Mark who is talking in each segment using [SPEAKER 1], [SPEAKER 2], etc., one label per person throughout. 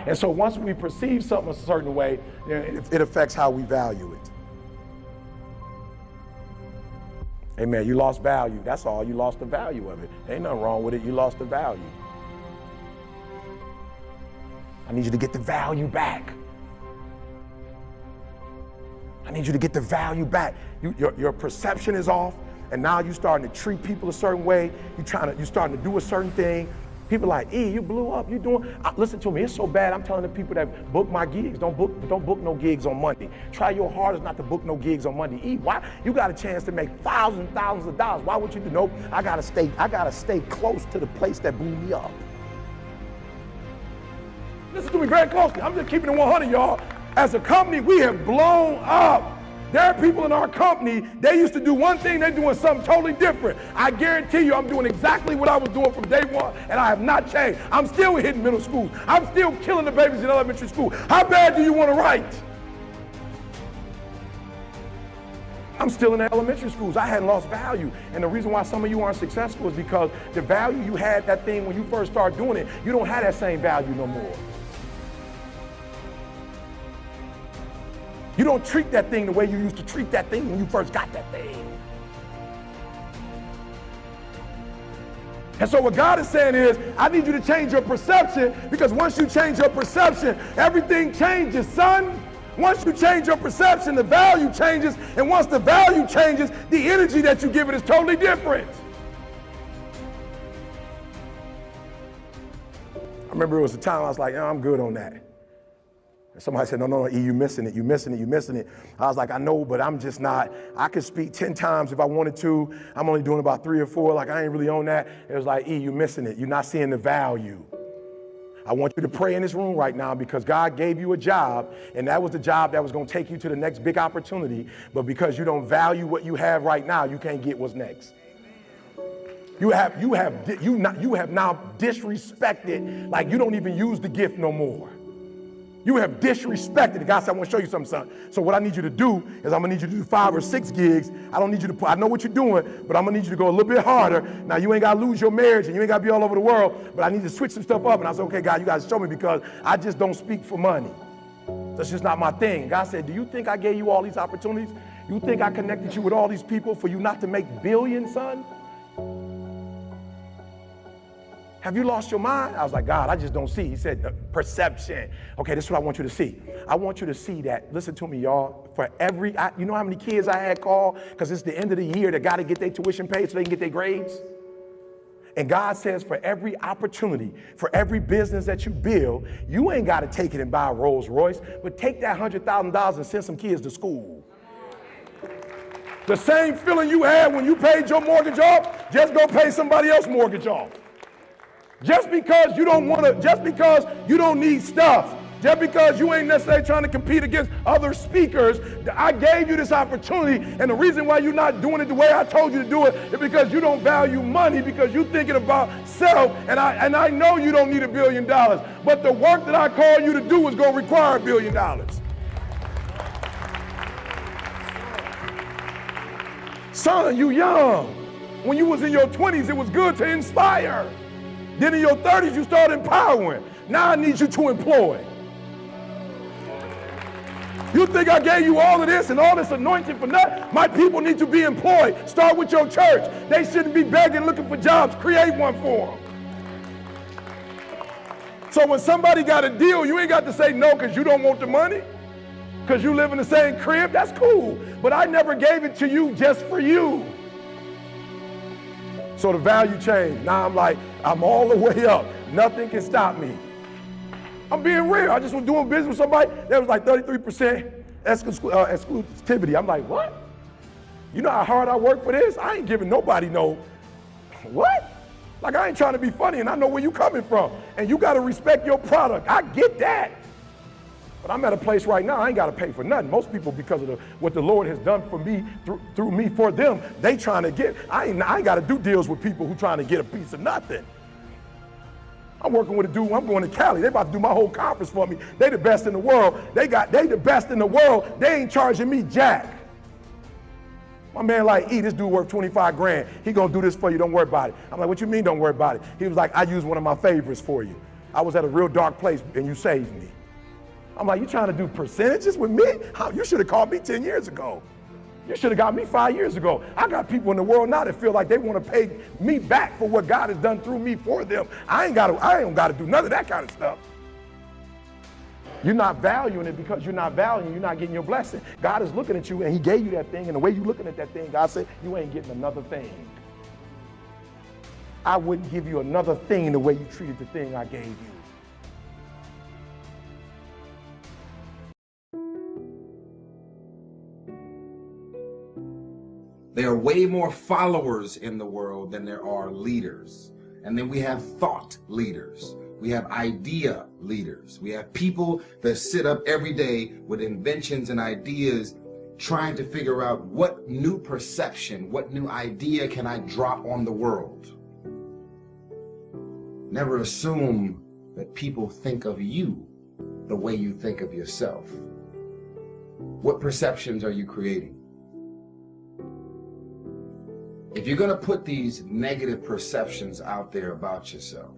[SPEAKER 1] And so once we perceive something a certain way, it affects how we value it. Amen. You lost value. That's all. You lost the value of it. Ain't nothing wrong with it. You lost the value. I need you to get the value back. I need you to get the value back. Your perception is off, and now you're starting to treat people a certain way. You're starting to do a certain thing. People are like, you blew up. Listen to me. It's so bad. I'm telling the people that book my gigs, don't book no gigs on Monday. Try your hardest not to book no gigs on Monday. Why? You got a chance to make thousands of dollars. Why would you do? Nope. I gotta stay close to the place that blew me up. Listen to me very closely. I'm just keeping it 100, y'all. As a company, we have blown up. There are people in our company, they used to do one thing, they're doing something totally different. I guarantee you I'm doing exactly what I was doing from day one, and I have not changed. I'm still hitting middle schools. I'm still killing the babies in elementary school. How bad do you want to write? I'm still in the elementary schools. I hadn't lost value. And the reason why some of you aren't successful is because the value you had that thing when you first started doing it, you don't have that same value no more. You don't treat that thing the way you used to treat that thing when you first got that thing. And so what God is saying is, I need you to change your perception, because once you change your perception, everything changes, son. Once you change your perception, the value changes. And once the value changes, the energy that you give it is totally different. I remember it was a time I was like, I'm good on that. Somebody said, no, E, you're missing it. I was like, I know, but I'm just not. I could speak 10 times if I wanted to. I'm only doing about 3 or 4. Like, I ain't really on that. It was like, E, you're missing it. You're not seeing the value. I want you to pray in this room right now, because God gave you a job, and that was the job that was going to take you to the next big opportunity. But because you don't value what you have right now, you can't get what's next. You have now disrespected, like you don't even use the gift no more. You have disrespected it. God said, I want to show you something, son. So what I need you to do is I'm going to need you to do 5 or 6 gigs. I don't need you to I know what you're doing, but I'm going to need you to go a little bit harder. Now, you ain't got to lose your marriage, and you ain't got to be all over the world, but I need to switch some stuff up. And I said, okay, God, you got to show me, because I just don't speak for money. That's just not my thing. God said, do you think I gave you all these opportunities? You think I connected you with all these people for you not to make billions, son? Have you lost your mind? I was like, God, I just don't see. He said, perception. Okay, this is what I want you to see. I want you to see that, listen to me, y'all, for every, you know how many kids I had call? Because it's the end of the year, they got to get their tuition paid so they can get their grades. And God says, for every opportunity, for every business that you build, you ain't got to take it and buy a Rolls Royce, but take that $100,000 and send some kids to school. The same feeling you had when you paid your mortgage off, just go pay somebody else's mortgage off. Just because you don't want to, just because you don't need stuff, just because you ain't necessarily trying to compete against other speakers, I gave you this opportunity, and the reason why you're not doing it the way I told you to do it is because you don't value money, because you're thinking about self, and I know you don't need $1 billion, but the work that I call you to do is going to require $1 billion. Son, you young. When you was in your 20s, it was good to inspire. Then in your 30s, you start empowering. Now I need you to employ. You think I gave you all of this and all this anointing for nothing? My people need to be employed. Start with your church. They shouldn't be begging, looking for jobs. Create one for them. So when somebody got a deal, you ain't got to say no because you don't want the money, because you live in the same crib. That's cool. But I never gave it to you just for you. So the value changed. Now I'm all the way up. Nothing can stop me. I'm being real. I just was doing business with somebody that was like 33% exclusivity. I'm like, what? You know how hard I work for this? I ain't giving nobody no, what? Like, I ain't trying to be funny, and I know where you coming from. And you got to respect your product. I get that. But I'm at a place right now, I ain't got to pay for nothing. Most people, because of what the Lord has done for me, through me for them, they trying to get, I ain't got to do deals with people who trying to get a piece of nothing. I'm working with a dude, I'm going to Cali. They about to do my whole conference for me. They the best in the world. They the best in the world. They ain't charging me jack. My man like, this dude worth 25 grand. He gonna do this for you, don't worry about it. I'm like, what you mean don't worry about it? He was like, I use one of my favorites for you. I was at a real dark place and you saved me. I'm like, you trying to do percentages with me? You should have called me 10 years ago. You should have got me 5 years ago. I got people in the world now that feel like they want to pay me back for what God has done through me for them. I ain't got to do none of that kind of stuff. You're not valuing it because you're not valuing, you're not getting your blessing. God is looking at you and he gave you that thing, and the way you're looking at that thing, God said, you ain't getting another thing. I wouldn't give you another thing the way you treated the thing I gave you.
[SPEAKER 2] There are way more followers in the world than there are leaders. And then we have thought leaders. We have idea leaders. We have people that sit up every day with inventions and ideas trying to figure out what new perception, what new idea can I drop on the world. Never assume that people think of you the way you think of yourself. What perceptions are you creating? If you're going to put these negative perceptions out there about yourself,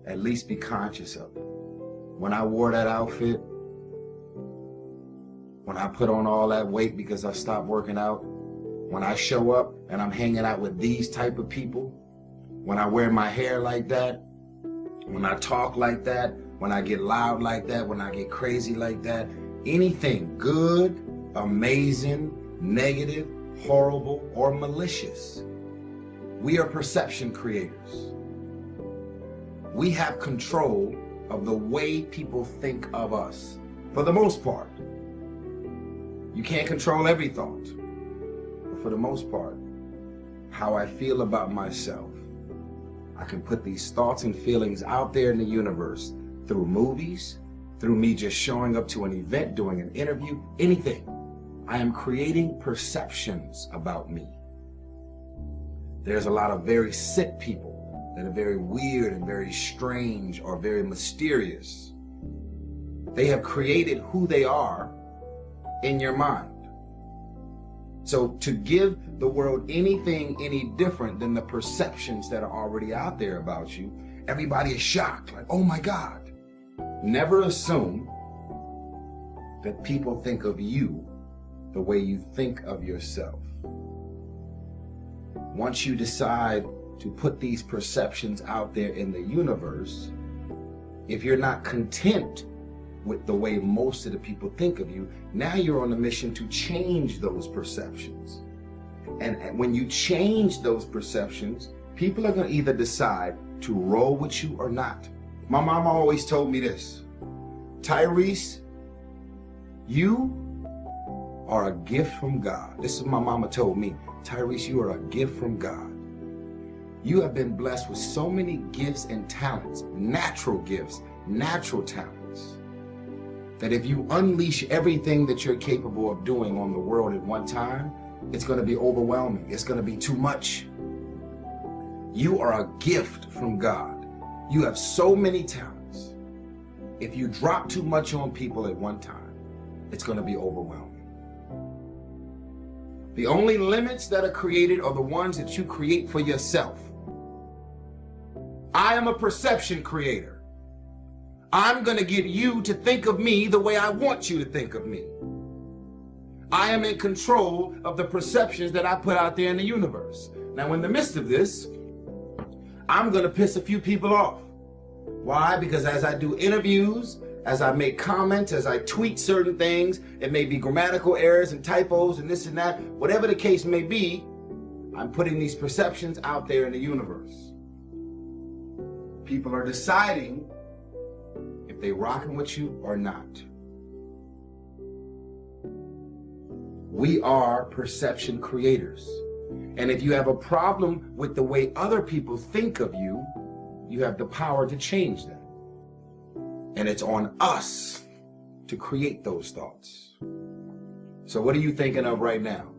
[SPEAKER 2] at least be conscious of it. When I wore that outfit, when I put on all that weight because I stopped working out, when I show up and I'm hanging out with these type of people, when I wear my hair like that, when I talk like that, when I get loud like that, when I get crazy like that, anything good, amazing, negative, horrible, or malicious, we are perception creators. We have control of the way people think of us, for the most part. You can't control every thought, but for the most part, how I feel about myself, I can put these thoughts and feelings out there in the universe through movies, through me just showing up to an event, doing an interview, anything. I am creating perceptions about me. There's a lot of very sick people that are very weird and very strange or very mysterious. They have created who they are in your mind. So to give the world anything any different than the perceptions that are already out there about you, everybody is shocked, like, oh my God. Never assume that people think of you the way you think of yourself. Once you decide to put these perceptions out there in the universe, if you're not content with the way most of the people think of you, now you're on a mission to change those perceptions. And when you change those perceptions, people are going to either decide to roll with you or not. My mama always told me this: Tyrese, you are a gift from God. This is what my mama told me. Tyrese, you are a gift from God. You have been blessed with so many gifts and talents, natural gifts, natural talents, that if you unleash everything that you're capable of doing on the world at one time, it's going to be overwhelming. It's going to be too much. You are a gift from God. You have so many talents. If you drop too much on people at one time, it's going to be overwhelming. The only limits that are created are the ones that you create for yourself. I am a perception creator. I'm going to get you to think of me the way I want you to think of me. I am in control of the perceptions that I put out there in the universe. Now, in the midst of this, I'm going to piss a few people off. Why? Because as I do interviews, as I make comments, as I tweet certain things, it may be grammatical errors and typos and this and that, whatever the case may be, I'm putting these perceptions out there in the universe. People are deciding if they're rocking with you or not. We are perception creators. And if you have a problem with the way other people think of you, you have the power to change that. And it's on us to create those thoughts. So what are you thinking of right now?